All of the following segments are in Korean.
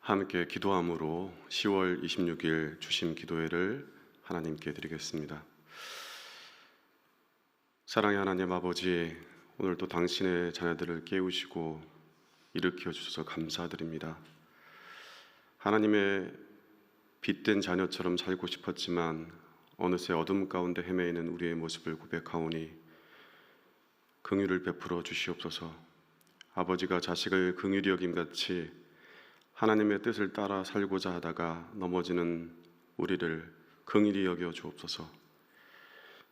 함께 기도함으로 10월 26일 주심 기도회를 하나님께 드리겠습니다. 사랑의 하나님 아버지, 오늘도 당신의 자녀들을 깨우시고 일으켜 주셔서 감사드립니다. 하나님의 빛된 자녀처럼 살고 싶었지만 어느새 어둠 가운데 헤매이는 우리의 모습을 고백하오니 긍휼을 베풀어 주시옵소서. 아버지가 자식을 긍휼히 여김같이 하나님의 뜻을 따라 살고자 하다가 넘어지는 우리를 긍휼히 여겨 주옵소서.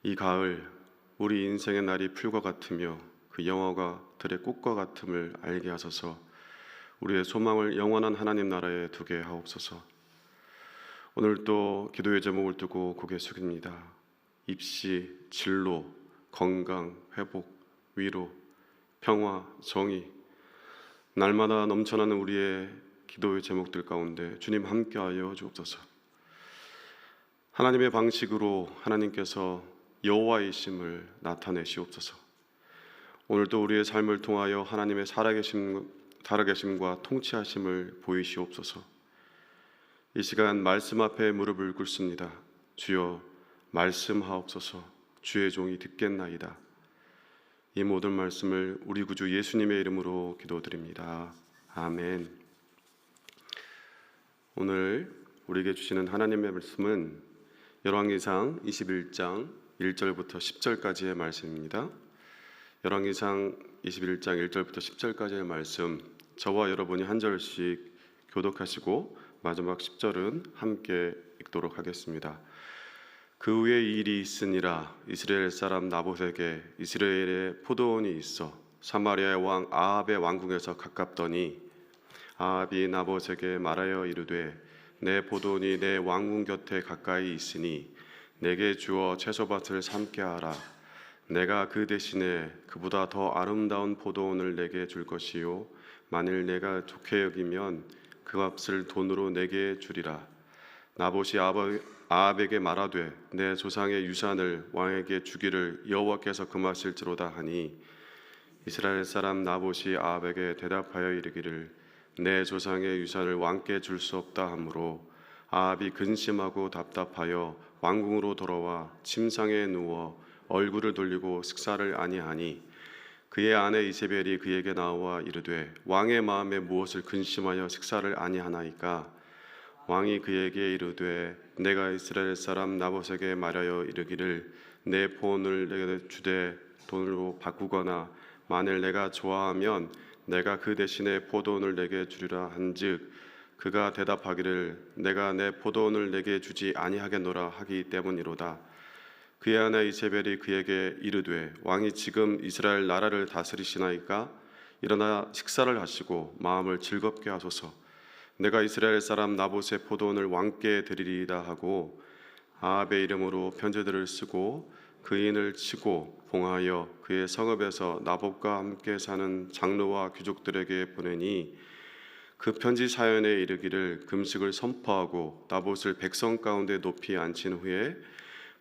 이 가을 우리 인생의 날이 풀과 같으며 그 영화가 들의 꽃과 같음을 알게 하소서. 우리의 소망을 영원한 하나님 나라에 두게 하옵소서. 오늘도 기도의 제목을 두고 고개 숙입니다. 입시, 진로, 건강, 회복, 위로, 평화, 정의, 날마다 넘쳐나는 우리의 기도의 제목들 가운데 주님 함께하여 주옵소서. 하나님의 방식으로 하나님께서 여호와이심을 나타내시옵소서. 오늘도 우리의 삶을 통하여 하나님의 살아계심과 통치하심을 보이시옵소서. 이 시간 말씀 앞에 무릎을 꿇습니다. 주여 말씀하옵소서. 주의 종이 듣겠나이다. 이 모든 말씀을 우리 구주 예수님의 이름으로 기도드립니다. 아멘. 오늘 우리에게 주시는 하나님의 말씀은 열왕기상 21장 1절부터 10절까지의 말씀입니다. 열왕기상 21장 1절부터 10절까지의 말씀, 저와 여러분이 한 절씩 교독하시고 마지막 10절은 함께 읽도록 하겠습니다. 그 후에 이 일이 있으니라. 이스라엘 사람 나봇에게 이스라엘에 포도원이 있어 사마리아의 왕 아합의 왕궁에서 가깝더니 아합이 나봇에게 말하여 이르되 내 포도원이 내 왕궁 곁에 가까이 있으니 내게 주어 채소밭을 삼게 하라. 내가 그 대신에 그보다 더 아름다운 포도원을 내게 줄 것이요 만일 내가 좋게 여기면 그 값을 돈으로 내게 주리라. 나봇이 아합에게 말하되 내 조상의 유산을 왕에게 주기를 여호와께서 금하실지로다 하니 이스라엘 사람 나봇이 아합에게 대답하여 이르기를 내 조상의 유산을 왕께 줄 수 없다 하므로 아합이 근심하고 답답하여 왕궁으로 돌아와 침상에 누워 얼굴을 돌리고 식사를 아니하니 그의 아내 이세벨이 그에게 나와 이르되 왕의 마음에 무엇을 근심하여 식사를 아니하나이까? 왕이 그에게 이르되 내가 이스라엘 사람 나봇에게 말하여 이르기를 내 포원을 내게 주되 돈으로 바꾸거나 만일 내가 좋아하면 내가 그 대신에 포도원을 내게 주리라 한즉 그가 대답하기를 내가 내 포도원을 내게 주지 아니하겠노라 하기 때문이로다. 그의 아내 이세벨이 그에게 이르되 왕이 지금 이스라엘 나라를 다스리시나이까? 일어나 식사를 하시고 마음을 즐겁게 하소서. 내가 이스라엘 사람 나봇의 포도원을 왕께 드리리이다 하고 아합의 이름으로 편지들을 쓰고 그인을 치고 봉하여 그의 성읍에서 나봇과 함께 사는 장로와 귀족들에게 보내니 그 편지 사연에 이르기를 금식을 선포하고 나봇을 백성 가운데 높이 앉힌 후에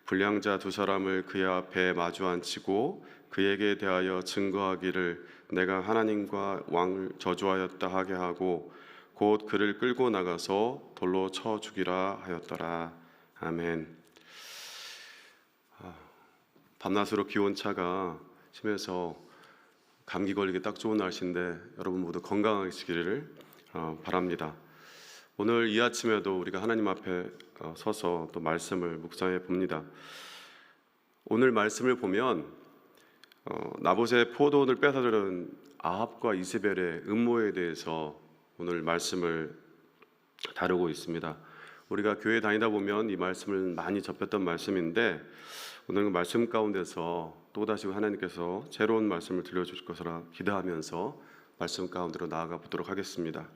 불량자 두 사람을 그의 앞에 마주 앉히고 그에게 대하여 증거하기를 내가 하나님과 왕을 저주하였다 하게 하고 곧 그를 끌고 나가서 돌로 쳐 죽이라 하였더라. 아멘. 밤낮으로 기온차가 심해서 감기 걸리기 딱 좋은 날씨인데 여러분 모두 건강하시기를 바랍니다. 오늘 이 아침에도 우리가 하나님 앞에 서서 또 말씀을 묵상해 봅니다. 오늘 말씀을 보면 나봇의 포도원을 뺏어들은 아합과 이세벨의 음모에 대해서 오늘 말씀을 다루고 있습니다. 우리가 교회 다니다 보면 이 말씀을 많이 접했던 말씀인데 오늘 그 말씀 가운데서 또다시 하나님께서 새로운 말씀을 들려주실 것이라 기대하면서 말씀 가운데로 나아가 보도록 하겠습니다.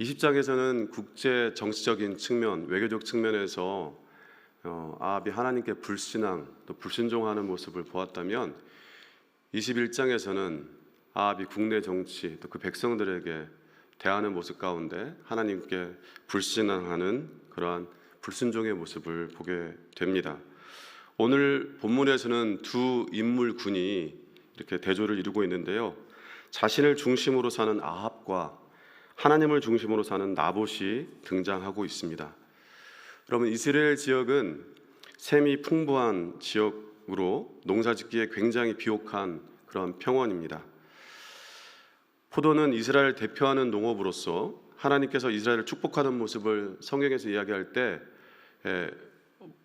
20장에서는 국제 정치적인 측면, 외교적 측면에서 아합이 하나님께 불신앙, 또 불순종하는 모습을 보았다면 21장에서는 아합이 국내 정치, 또 그 백성들에게 대하는 모습 가운데 하나님께 불신앙하는 그러한 불순종의 모습을 보게 됩니다. 오늘 본문에서는 두 인물군이 이렇게 대조를 이루고 있는데요. 자신을 중심으로 사는 아합과 하나님을 중심으로 사는 나봇이 등장하고 있습니다. 여러분, 이스라엘 지역은 샘이 풍부한 지역으로 농사짓기에 굉장히 비옥한 그런 평원입니다. 포도는 이스라엘 대표하는 농업으로서 하나님께서 이스라엘을 축복하는 모습을 성경에서 이야기할 때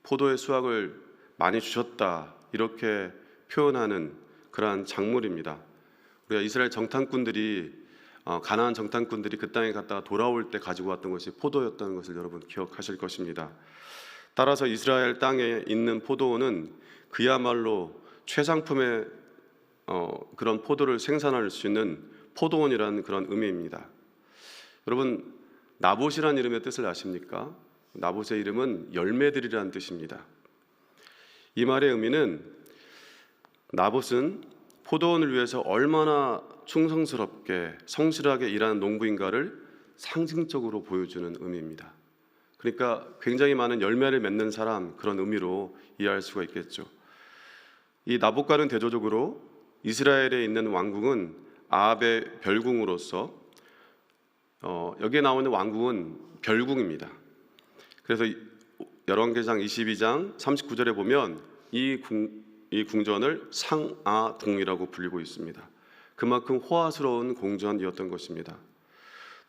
포도의 수확을 많이 주셨다 이렇게 표현하는 그러한 작물입니다. 우리가 이스라엘 정탐꾼들이 가나안 정탐꾼들이 그 땅에 갔다가 돌아올 때 가지고 왔던 것이 포도였다는 것을 여러분 기억하실 것입니다. 따라서 이스라엘 땅에 있는 포도원은 그야말로 최상품의 그런 포도를 생산할 수 있는 포도원이라는 그런 의미입니다. 여러분, 나봇이라는 이름의 뜻을 아십니까? 나봇의 이름은 열매들이라는 뜻입니다. 이 말의 의미는 나봇은 포도원을 위해서 얼마나 충성스럽게 성실하게 일하는 농부인가를 상징적으로 보여주는 의미입니다. 그러니까 굉장히 많은 열매를 맺는 사람, 그런 의미로 이해할 수가 있겠죠. 이 나봇과는 대조적으로 이스라엘에 있는 왕궁은 아합의 별궁으로서 여기에 나오는 왕궁은 별궁입니다. 그래서 열왕기상 22장 39절에 보면 이 궁전을 상아궁이라고 불리고 있습니다. 그만큼 호화스러운 궁전이었던 것입니다.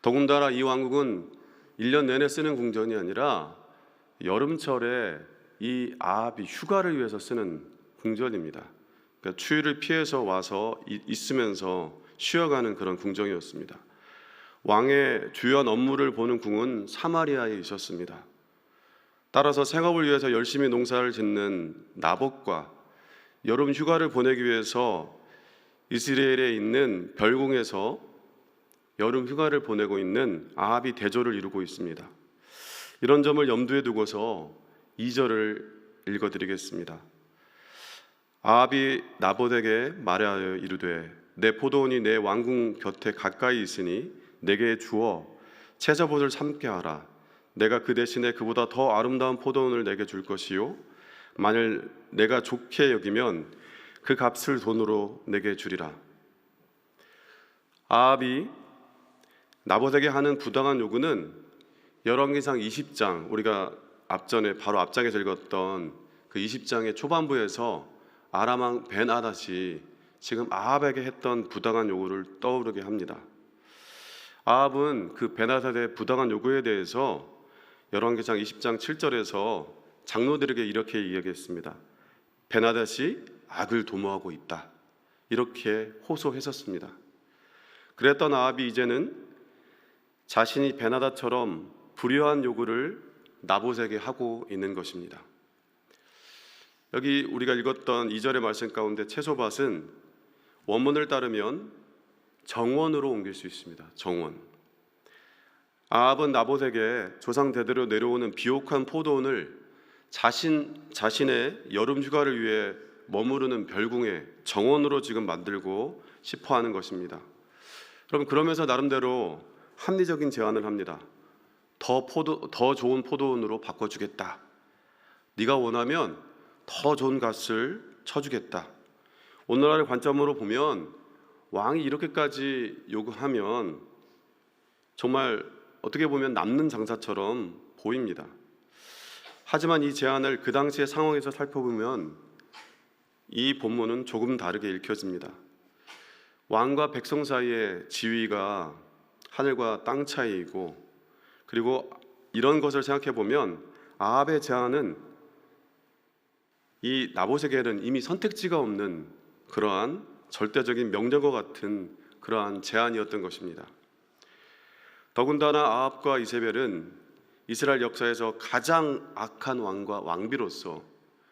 더군다나 이 왕궁은 1년 내내 쓰는 궁전이 아니라 여름철에 이 아합이 휴가를 위해서 쓰는 궁전입니다. 그러니까 추위를 피해서 와서 있으면서 쉬어가는 그런 궁전이었습니다. 왕의 주요한 업무를 보는 궁은 사마리아에 있었습니다. 따라서 생업을 위해서 열심히 농사를 짓는 나봇과 여름 휴가를 보내기 위해서 이스라엘에 있는 별궁에서 여름 휴가를 보내고 있는 아합이 대조를 이루고 있습니다. 이런 점을 염두에 두고서 2절을 읽어드리겠습니다. 아합이 나봇에게 말하여 이르되 내 포도원이 내 왕궁 곁에 가까이 있으니 내게 주어 채자봇을 삼게 하라. 내가 그 대신에 그보다 더 아름다운 포도원을 내게 줄 것이요 만일 내가 좋게 여기면 그 값을 돈으로 내게 주리라. 아합이 나봇에게 하는 부당한 요구는 열왕기상 20장, 우리가 바로 앞장에서 읽었던 그 20장의 초반부에서 아람 왕 벤하닷이 지금 아합에게 했던 부당한 요구를 떠오르게 합니다. 아합은 그 벤하닷의 부당한 요구에 대해서 열왕기상 20장 7절에서 장로들에게 이렇게 이야기했습니다. 벤하닷이 악을 도모하고 있다. 이렇게 호소했었습니다. 그랬던 아합이 이제는 자신이 벤하닷처럼 불효한 요구를 나봇에게 하고 있는 것입니다. 여기 우리가 읽었던 2절의 말씀 가운데 채소밭은 원문을 따르면 정원으로 옮길 수 있습니다. 정원. 아합은 나봇에게 조상 대대로 내려오는 비옥한 포도원을 자신의 여름 휴가를 위해 머무르는 별궁의 정원으로 지금 만들고 싶어 하는 것입니다. 여러분, 그러면서 나름대로 합리적인 제안을 합니다. 더 좋은 포도원으로 바꿔주겠다. 네가 원하면 더 좋은 값을 쳐주겠다. 오늘날의 관점으로 보면 왕이 이렇게까지 요구하면 정말 어떻게 보면 남는 장사처럼 보입니다. 하지만 이 제안을 그 당시의 상황에서 살펴보면 이 본문은 조금 다르게 읽혀집니다. 왕과 백성 사이의 지위가 하늘과 땅 차이이고, 그리고 이런 것을 생각해 보면 아합의 제안은 이 나봇에게는 이미 선택지가 없는 그러한 절대적인 명령과 같은 그러한 제안이었던 것입니다. 더군다나 아합과 이세벨은 이스라엘 역사에서 가장 악한 왕과 왕비로서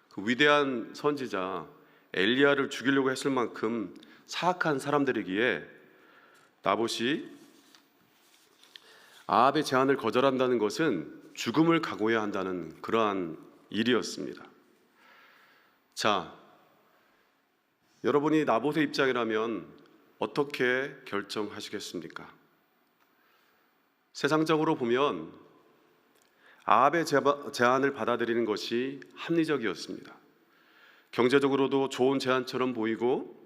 그 위대한 선지자 엘리야를 죽이려고 했을 만큼 사악한 사람들이기에 나봇이 아합의 제안을 거절한다는 것은 죽음을 각오해야 한다는 그러한 일이었습니다. 자, 여러분이 나봇의 입장이라면 어떻게 결정하시겠습니까? 세상적으로 보면 아합의 제안을 받아들이는 것이 합리적이었습니다. 경제적으로도 좋은 제안처럼 보이고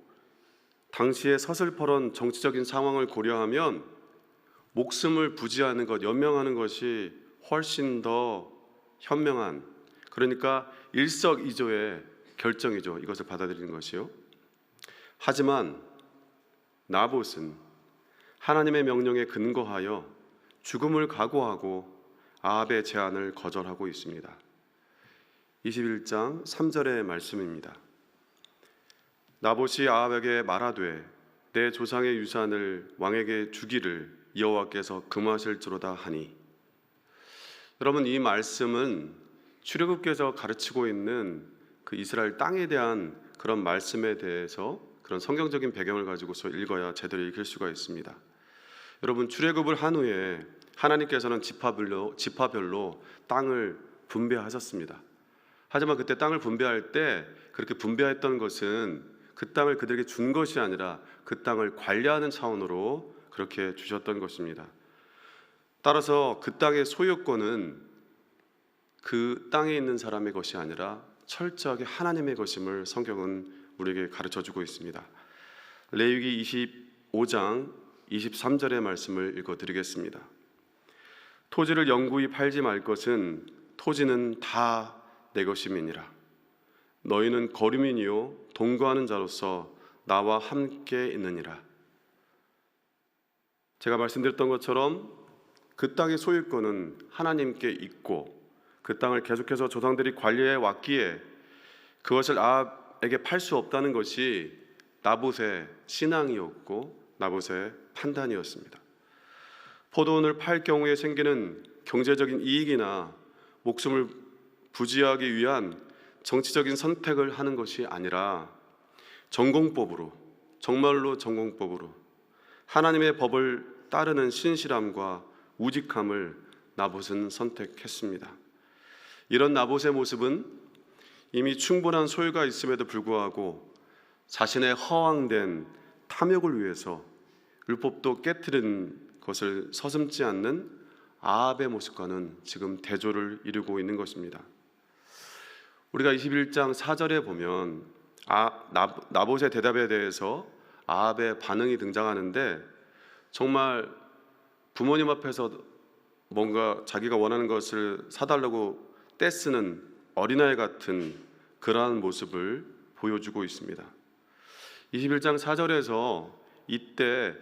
당시의 서슬퍼런 정치적인 상황을 고려하면 목숨을 부지하는 것, 연명하는 것이 훨씬 더 현명한, 그러니까 일석이조의 결정이죠. 이것을 받아들이는 것이요. 하지만 나봇은 하나님의 명령에 근거하여 죽음을 각오하고 아합의 제안을 거절하고 있습니다. 21장 3절의 말씀입니다. 나봇이 아합에게 말하되 내 조상의 유산을 왕에게 주기를 여호와께서 금하실지로다 하니. 여러분, 이 말씀은 출애굽께서 가르치고 있는 그 이스라엘 땅에 대한 그런 말씀에 대해서 그런 성경적인 배경을 가지고서 읽어야 제대로 읽을 수가 있습니다. 여러분, 출애굽을 한 후에 하나님께서는 지파별로 땅을 분배하셨습니다. 하지만 그때 땅을 분배할 때 그렇게 분배했던 것은 그 땅을 그들에게 준 것이 아니라 그 땅을 관리하는 차원으로 그렇게 주셨던 것입니다. 따라서 그 땅의 소유권은 그 땅에 있는 사람의 것이 아니라 철저하게 하나님의 것임을 성경은 우리에게 가르쳐주고 있습니다. 레위기 25장 23절의 말씀을 읽어드리겠습니다. 토지를 영구히 팔지 말 것은 토지는 다 내 것임이니라. 너희는 거류민이요 동거하는 자로서 나와 함께 있느니라. 제가 말씀드렸던 것처럼 그 땅의 소유권은 하나님께 있고 그 땅을 계속해서 조상들이 관리해 왔기에 그것을 아합에게 팔 수 없다는 것이 나봇의 신앙이었고 나봇의 판단이었습니다. 포도원을 팔 경우에 생기는 경제적인 이익이나 목숨을 부지하기 위한 정치적인 선택을 하는 것이 아니라 전공법으로, 정말로 전공법으로 하나님의 법을 따르는 신실함과 우직함을 나봇은 선택했습니다. 이런 나봇의 모습은 이미 충분한 소유가 있음에도 불구하고 자신의 허황된 탐욕을 위해서 율법도 깨트린 것을 서슴지 않는 아합의 모습과는 지금 대조를 이루고 있는 것입니다. 우리가 21장 4절에 보면 나봇의 대답에 대해서 아합의 반응이 등장하는데 정말 부모님 앞에서 뭔가 자기가 원하는 것을 사달라고 떼쓰는 어린아이 같은 그러한 모습을 보여주고 있습니다. 21장 4절에서 이때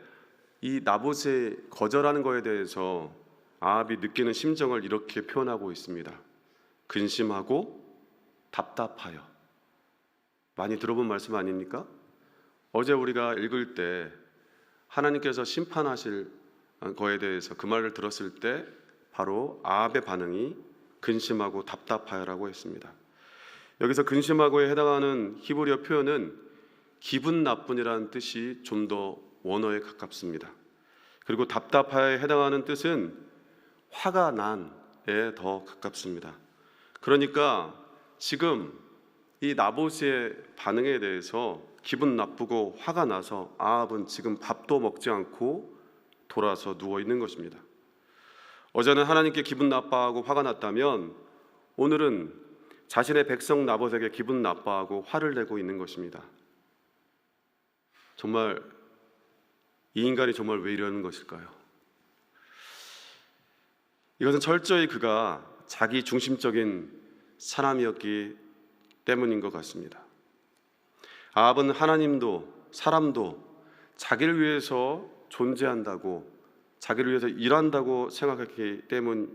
이 나봇의 거절하는 것에 대해서 아합이 느끼는 심정을 이렇게 표현하고 있습니다. 근심하고 답답하여. 많이 들어본 말씀 아닙니까? 어제 우리가 읽을 때 하나님께서 심판하실 거에 대해서 그 말을 들었을 때 바로 아합의 반응이 근심하고 답답하여라고 했습니다. 여기서 근심하고에 해당하는 히브리어 표현은 기분 나쁜이라는 뜻이 좀 더 원어에 가깝습니다. 그리고 답답하여에 해당하는 뜻은 화가 난에 더 가깝습니다. 그러니까 지금 이 나봇의 반응에 대해서 기분 나쁘고 화가 나서 아합은 지금 밥도 먹지 않고 돌아서 누워 있는 것입니다. 어제는 하나님께 기분 나빠하고 화가 났다면 오늘은 자신의 백성 나봇에게 기분 나빠하고 화를 내고 있는 것입니다. 정말 이 인간이 정말 왜 이러는 것일까요? 이것은 철저히 그가 자기 중심적인 사람이었기 때문인 것 같습니다. 아합은 하나님도 사람도 자기를 위해서 존재한다고, 자기를 위해서 일한다고 생각했기 때문에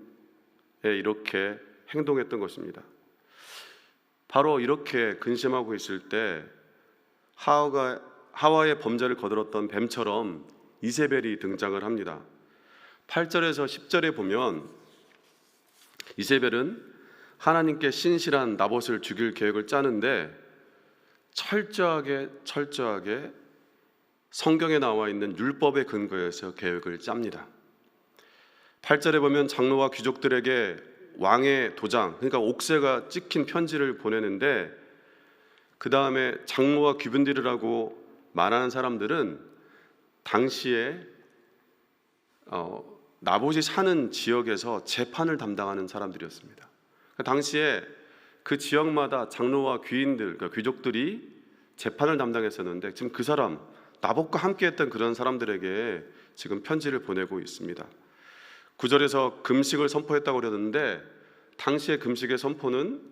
이렇게 행동했던 것입니다. 바로 이렇게 근심하고 있을 때 하와의 범죄를 거들었던 뱀처럼 이세벨이 등장을 합니다. 8절에서 10절에 보면 이세벨은 하나님께 신실한 나봇을 죽일 계획을 짜는데 철저하게 성경에 나와 있는 율법의 근거에서 계획을 짭니다. 8절에 보면 장로와 귀족들에게 왕의 도장, 그러니까 옥새가 찍힌 편지를 보내는데 그 다음에 장로와 귀분들이라고 말하는 사람들은 당시에 나봇이 사는 지역에서 재판을 담당하는 사람들이었습니다. 당시에 그 지역마다 장로와 귀인들, 그러니까 귀족들이 재판을 담당했었는데 지금 그 사람, 나봇과 함께했던 그런 사람들에게 지금 편지를 보내고 있습니다. 9절에서 금식을 선포했다고 그러는데 당시의 금식의 선포는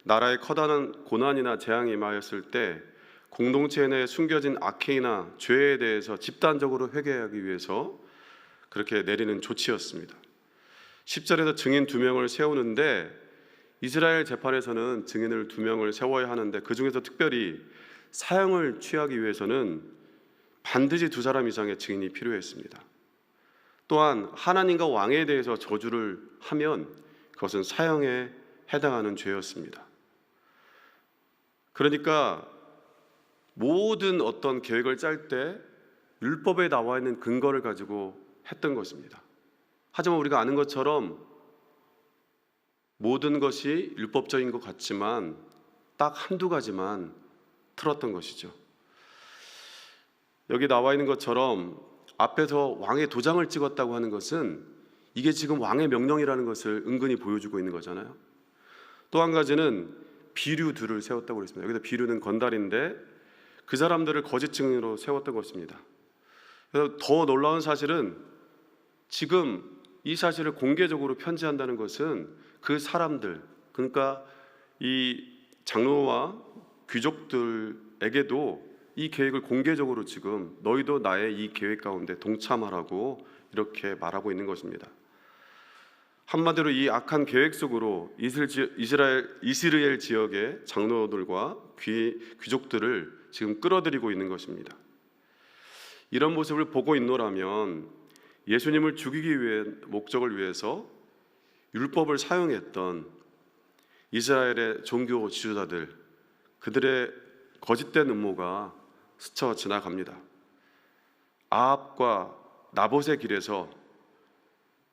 나라에 커다란 고난이나 재앙이 임하였을 때 공동체 내에 숨겨진 악행이나 죄에 대해서 집단적으로 회개하기 위해서 그렇게 내리는 조치였습니다. 10절에서 증인 2명을 세우는데 이스라엘 재판에서는 증인을 2명을 세워야 하는데 그 중에서 특별히 사형을 취하기 위해서는 반드시 2사람 이상의 증인이 필요했습니다. 또한 하나님과 왕에 대해서 저주를 하면 그것은 사형에 해당하는 죄였습니다. 그러니까 모든 어떤 계획을 짤 때 율법에 나와 있는 근거를 가지고 했던 것입니다. 하지만 우리가 아는 것처럼 모든 것이 율법적인 것 같지만 딱 한두 가지만 틀었던 것이죠. 여기 나와 있는 것처럼 앞에서 왕의 도장을 찍었다고 하는 것은 이게 지금 왕의 명령이라는 것을 은근히 보여주고 있는 거잖아요. 또 한 가지는 비류들을 세웠다고 그랬습니다. 여기서 비류는 건달인데 그 사람들을 거짓 증인으로 세웠던 것입니다. 그래서 더 놀라운 사실은 지금 이 사실을 공개적으로 편지한다는 것은 그 사람들, 그러니까 이 장로와 귀족들에게도 이 계획을 공개적으로 지금 너희도 나의 이 계획 가운데 동참하라고 이렇게 말하고 있는 것입니다. 한마디로 이 악한 계획 속으로 이스라엘 지역의 장로들과 귀족들을 지금 끌어들이고 있는 것입니다. 이런 모습을 보고 있노라면 예수님을 죽이기 위해 목적을 위해서 율법을 사용했던 이스라엘의 종교 지도자들, 그들의 거짓된 음모가 스쳐 지나갑니다. 아합과 나봇의 길에서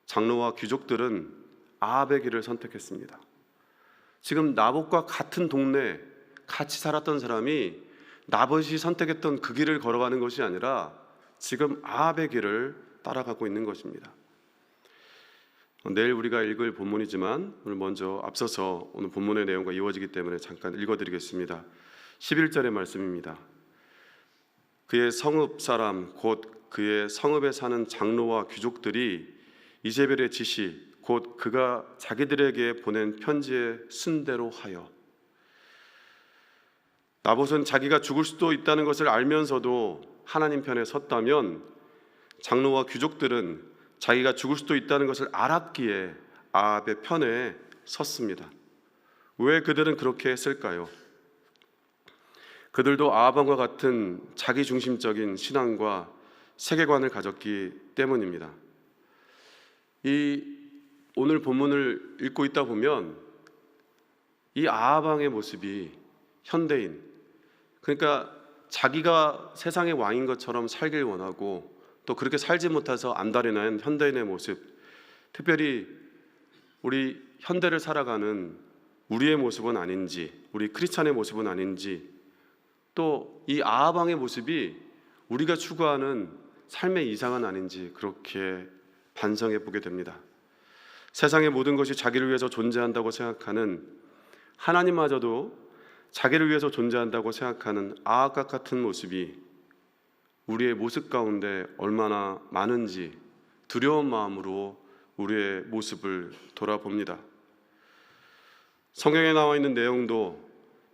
장로와 귀족들은 아합의 길을 선택했습니다. 지금 나봇과 같은 동네 같이 살았던 사람이 나봇이 선택했던 그 길을 걸어가는 것이 아니라 지금 아합의 길을 따라가고 있는 것입니다. 내일 우리가 읽을 본문이지만 오늘 먼저 앞서서 오늘 본문의 내용과 이어지기 때문에 잠깐 읽어드리겠습니다. 11절의 말씀입니다. 그의 성읍 사람 곧 그의 성읍에 사는 장로와 귀족들이 이세벨의 지시 곧 그가 자기들에게 보낸 편지에 쓴 대로 하여. 나봇은 자기가 죽을 수도 있다는 것을 알면서도 하나님 편에 섰다면 장로와 귀족들은 자기가 죽을 수도 있다는 것을 알았기에 아합의 편에 섰습니다. 왜 그들은 그렇게 했을까요? 그들도 아합과 같은 자기중심적인 신앙과 세계관을 가졌기 때문입니다. 이 오늘 본문을 읽고 있다 보면 이 아합 왕의 모습이 현대인, 그러니까 자기가 세상의 왕인 것처럼 살길 원하고 또 그렇게 살지 못해서 안달이 난 현대인의 모습, 특별히 우리 현대를 살아가는 우리의 모습은 아닌지, 우리 크리스찬의 모습은 아닌지, 또 이 아합 왕의 모습이 우리가 추구하는 삶의 이상은 아닌지 그렇게 반성해 보게 됩니다. 세상의 모든 것이 자기를 위해서 존재한다고 생각하는, 하나님마저도 자기를 위해서 존재한다고 생각하는 아합과 같은 모습이 우리의 모습 가운데 얼마나 많은지 두려운 마음으로 우리의 모습을 돌아봅니다. 성경에 나와 있는 내용도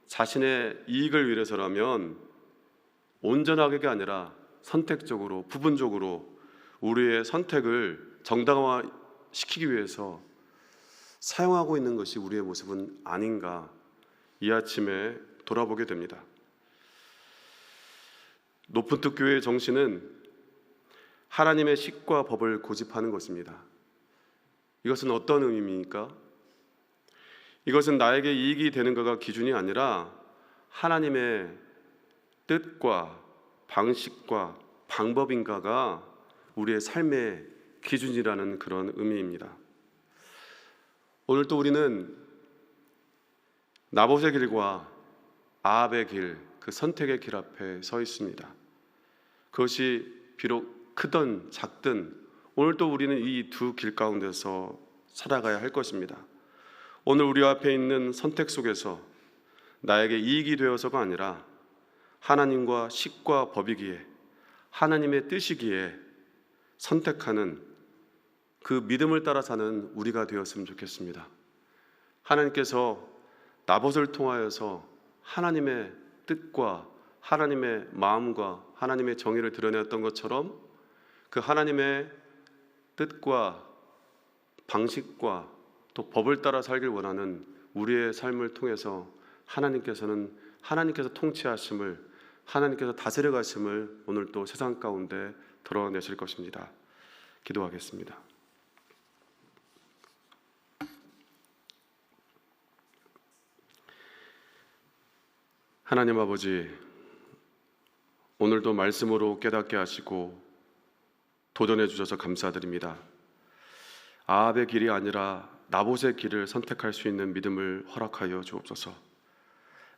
자신의 이익을 위해서라면 온전하게가 아니라 선택적으로, 부분적으로 우리의 선택을 정당화시키기 위해서 사용하고 있는 것이 우리의 모습은 아닌가, 이 아침에 돌아보게 됩니다. 높은 뜻 교회의 정신은 하나님의 식과 법을 고집하는 것입니다. 이것은 어떤 의미입니까? 이것은 나에게 이익이 되는 것가 기준이 아니라 하나님의 뜻과 방식과 방법인가가 우리의 삶의 기준이라는 그런 의미입니다. 오늘 또 우리는 나봇의 길과 아합의 길, 그 선택의 길 앞에 서 있습니다. 그것이 비록 크든 작든 오늘도 우리는 이 두 길 가운데서 살아가야 할 것입니다. 오늘 우리 앞에 있는 선택 속에서 나에게 이익이 되어서가 아니라 하나님과 식과 법이기에 하나님의 뜻이기에 선택하는 그 믿음을 따라 사는 우리가 되었으면 좋겠습니다. 하나님께서 나봇을 통하여서 하나님의 뜻과 하나님의 마음과 하나님의 정의를 드러내었던 것처럼 그 하나님의 뜻과 방식과 또 법을 따라 살길 원하는 우리의 삶을 통해서 하나님께서 통치하심을, 하나님께서 다스려 가심을 오늘 또 세상 가운데 드러내실 것입니다. 기도하겠습니다. 하나님 아버지, 오늘도 말씀으로 깨닫게 하시고 도전해 주셔서 감사드립니다. 아합의 길이 아니라 나봇의 길을 선택할 수 있는 믿음을 허락하여 주옵소서.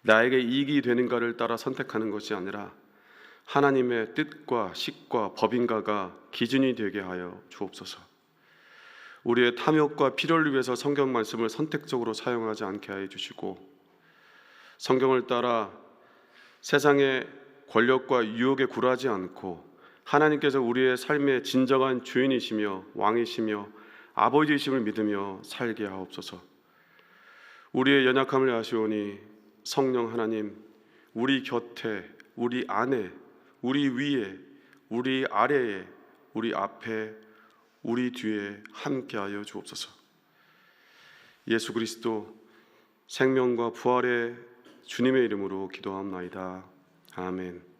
나에게 이익이 되는가를 따라 선택하는 것이 아니라 하나님의 뜻과 식과 법인가가 기준이 되게 하여 주옵소서. 우리의 탐욕과 필요를 위해서 성경 말씀을 선택적으로 사용하지 않게 하여 주시고, 성경을 따라 세상의 권력과 유혹에 굴하지 않고 하나님께서 우리의 삶의 진정한 주인이시며 왕이시며 아버지이심을 믿으며 살게 하옵소서. 우리의 연약함을 아시오니 성령 하나님, 우리 곁에, 우리 안에, 우리 위에, 우리 아래에, 우리 앞에, 우리 뒤에 함께하여 주옵소서. 예수 그리스도 생명과 부활의 주님의 이름으로 기도하옵나이다. 아멘.